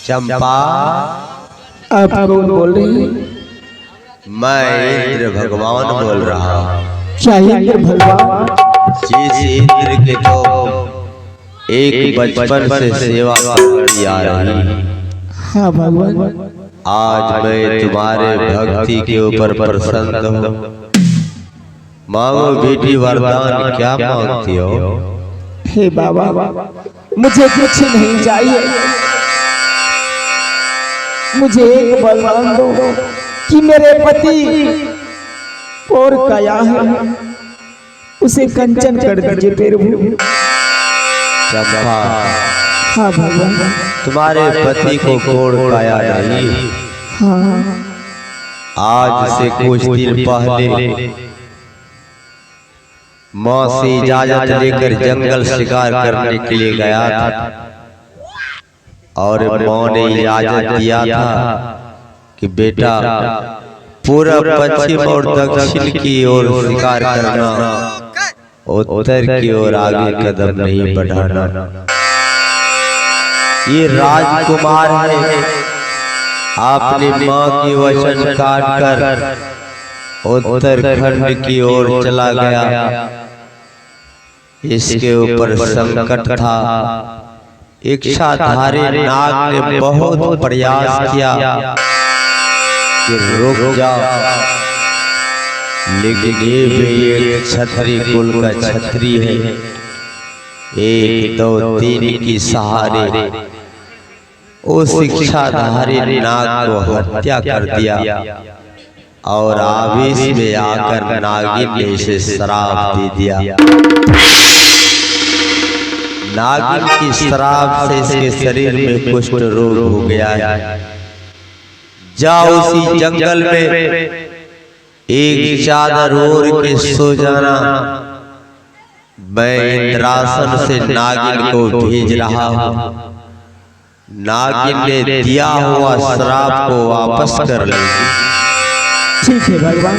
चंपा, आप कौन बोल रहे हैं? मैं इंद्र भगवान बोल रहा हूँ। क्या इंद्र भगवान? जिस इंद्र के तो एक बचपन से सेवा करती आ रही, हाँ भगवान, आज मैं तुम्हारे भक्ति के ऊपर प्रसन्न हूँ। मांगो बेटी वरदान, क्या मांगती हो? हे बाबा, मुझे कुछ नहीं चाहिए, मुझे एक वरदान दो कि मेरे पति और काया है उसे कंचन कर दीजिए प्रभु। चंपा, हाँ भगवान, तुम्हारे पति को कोड़ काया नहीं। हाँ, आज से कुछ दिन पहले माँ से इजाजत लेकर जंगल शिकार करने के लिए गया था और माँ ने इजाजत दिया था कि बेटा पूरा पश्चिम और दक्षिण की ओर शिकार करना, उत्तर की ओर आगे कदम नहीं बढ़ाना। ये राजकुमार है, आपने माँ की वचन काट कर उत्तरखंड की ओर चला गया। इसके ऊपर संकट था। इच्छाधारी नाग ने बहुत प्रयास किया कि रुक जा, लेकिन ये भी एक क्षत्रिय कुल का क्षत्रिय है। 1 2 3 की सहारे उस इच्छाधारी नाग को हत्या कर दिया और आवेश में आकर नागिन ने इसे श्राप दे दिया। नागिन की श्राप से इसके शरीर में कुष्ठ रोग हो गया है। जाओ उसी जंगल में एक चादर ओढ़ के सो जाना। मैं इंद्रासन से नागिन को भेज रहा हूँ। नागिन ने दिया हुआ श्राप को वापस कर लेगी। ठीक है भगवान,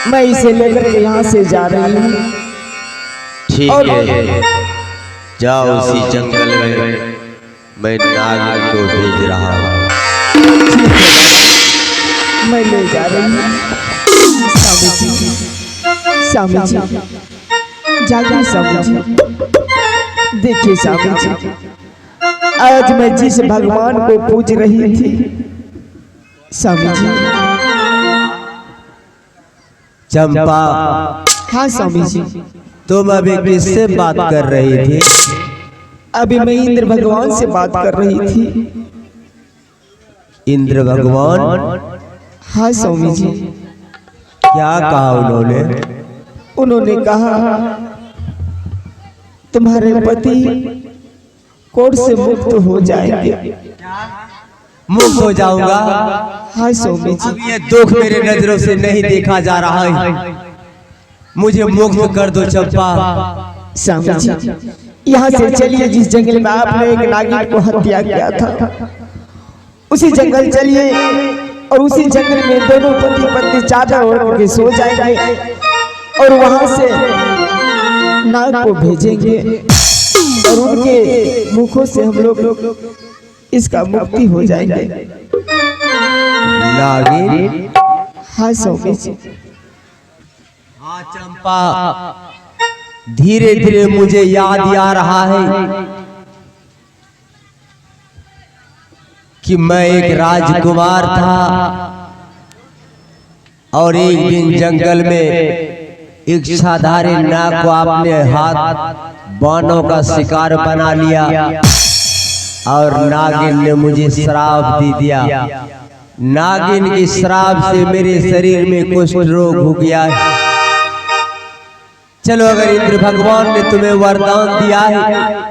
मैं इसे लेकर यहाँ से जा रही हूँ। ठीक है, जाओ उसी जंगल में, मैं नागिन को भेज रहा हूँ। मैं ले जा रही हूँ। स्वामी जी, जागिए स्वामी जी। देखिए स्वामी जी, आज मैं जिस भगवान को पूज रही थी, स्वामी जी। चंपा, हाँ स्वामी जी। तुम अभी किससे बात कर रही थी? अभी मैं इंद्र भगवान से बात कर रही थी। इंद्र भगवान? हाँ स्वामी जी। क्या कहा उन्होंने? उन्होंने कहा तुम्हारे पति कोर्ट से मुक्त हो जाएंगे। मुक्त हो जाऊंगा? हाँ स्वामी जी। अब ये दुख मेरे नजरों से नहीं देखा जा रहा है, मुझे मुक्त कर दो चंपा। स्वामी जी, यहाँ से चलिए। जिस जंगल में आपने एक नागिन को हत्या किया था, उसी जंगल चलिए और उसी जंगल में दोनों पति पत्नी चादर ओढ़ के सो जाएंगे और वहां से नाग को भेजेंगे और उनके मुखों से हम लोग इसका मुक्ति हो जाएंगे। नागिन? हाँ स्वामी जी। हाँ चंपा, धीरे धीरे मुझे याद आ रहा है कि मैं एक राजकुमार था और एक दिन जंगल में इच्छाधारी नाग को आपने हाथ बाणों का शिकार बना लिया और नागिन ने मुझे श्राप दे दिया। नागिन की श्राप से मेरे शरीर में कुष्ठ रोग हो गया है। चलो, अगर इंद्र भगवान ने तुम्हें वरदान दिया है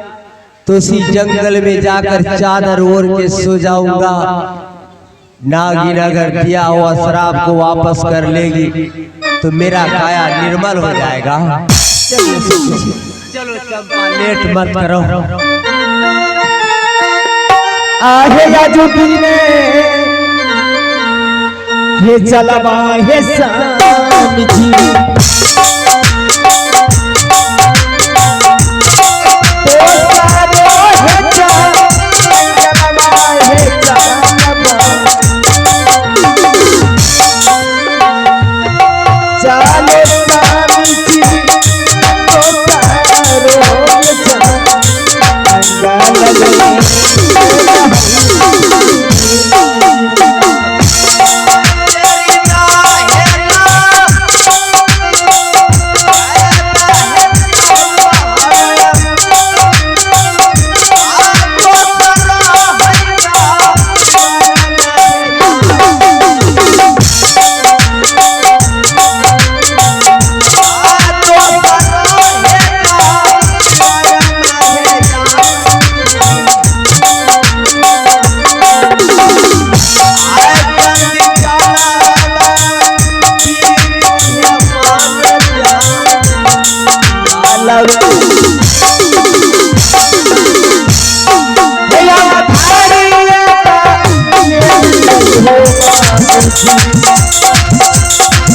तो उसी जंगल में जाकर चादर ओढ़ के सो जाऊंगा। नागिन अगर दिया हुआ श्राप को वापस कर लेगी तो मेरा काया निर्मल हो जाएगा। चलो चंपा, लेट मत करो। आहे याजुकी में हे चलवा हे स्वामी जी। तो सारो हे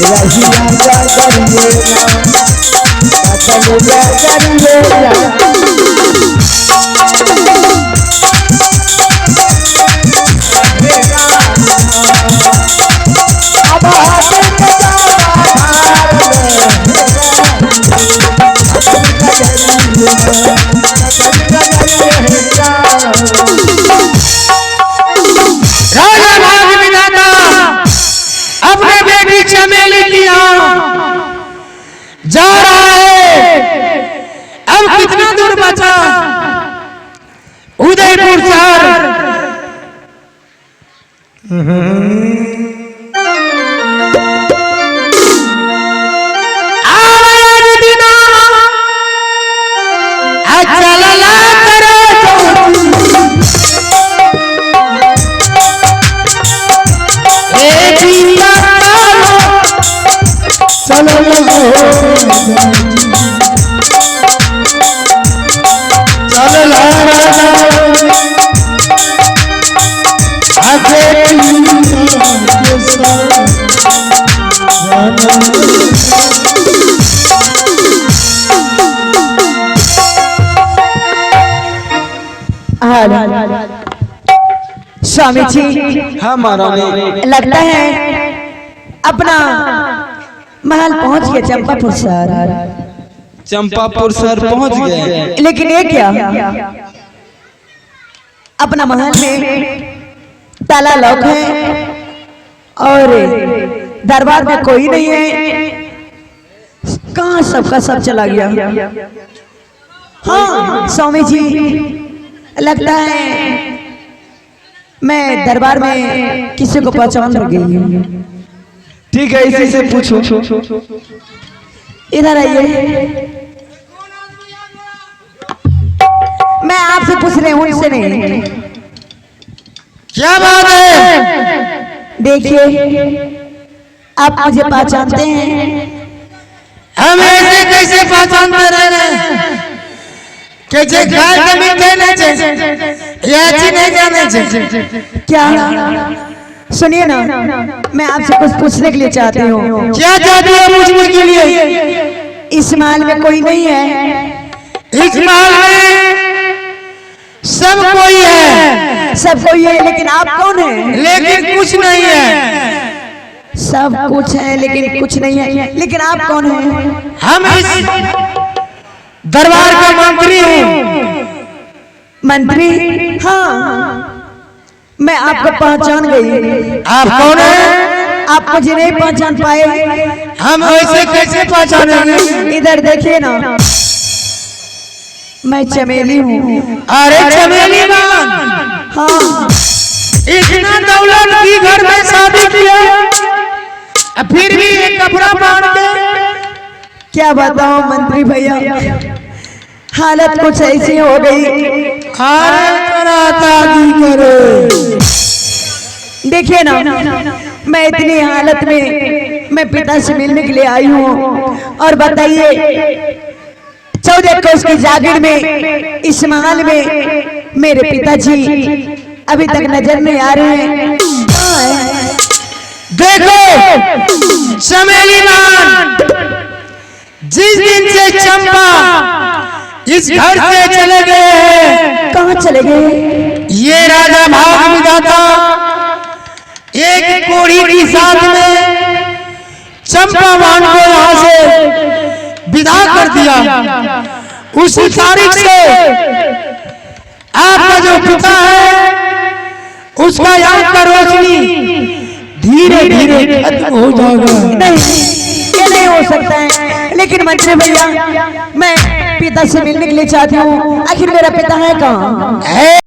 रहिया जा करिए कतल जा करिए अब हाथ अपने बेटी चमेली की जा रहा है। अब कितना दूर बचा? उदयपुर शहर। स्वामी जी, हाँ महारानी, लगता है अपना महल पहुंच गया चंपापुर शहर। चंपापुर शहर पहुंच गए, लेकिन ये क्या, अपना महल में ताला लॉक है और दरबार में कोई नहीं है। कहाँ सबका सब चला गया? हाँ स्वामी जी, लगता है मैं दरबार में किसी को पहचान गई हूँ। ठीक है, इसी से पूछो। इधर आइए, मैं आपसे पूछ रही हूँ, इनसे नहीं। क्या बात है? देखिए, आप मुझे पहचानते हैं? हम ऐसे कैसे पहचानते रहे हैं? कैसे गाय जमीन कहने चाहिए, ये अच्छी नहीं जाने चाहिए। क्या? सुनिए ना, मैं आपसे कुछ पूछने के लिए चाहती हूँ। क्या चाहती है पूछने के लिए? इस महल में कोई नहीं है? इस महल में सब कोई है। सब कोई है, लेकिन आप कौन है? लेकिन कुछ नहीं है। सब कुछ है लेकिन कुछ नहीं है, लेकिन आप कौन है? हम इस दरबार का मंत्री हूँ। मंत्री? हाँ, मैं आपको पहचान गई। आप कौन है? आप मुझे नहीं पहचान पाए? हम ऐसे कैसे पहचानेंगे? इधर देखिए ना, मैं चमेली हूँ। अरे चमेली मान, हाँ, इतना दौलत की घर में शादी किया, फिर भी ये कपड़ा पहन के। क्या बताऊं मंत्री भैया, हालत कुछ ऐसी हो गई। देखिए ना, मैं इतनी हालत में मैं पिता से मिलने के लिए आई हूँ। और बताइए, 14 कोस की जागीर में इस महल में मेरे पिताजी अभी तक नजर नहीं आ रहे हैं। देखो चमेली मान, जिस दिन से चंपा इस घर से चले गए। कहाँ चले गए? ये राजा भाग विधाता एक कोढ़ी की साथ में चंपा मान को यहाँ से विदा कर दिया। उसी तारीख से आपका जो पिता है उसका यहाँ का रोशनी धीरे धीरे खत्म हो जाएगा। नहीं, ये नहीं हो सकता है। लेकिन मंत्री भैया, मैं पिता से मिलने के लिए चाहती हूँ। आखिर मेरा पिता है कहाँ?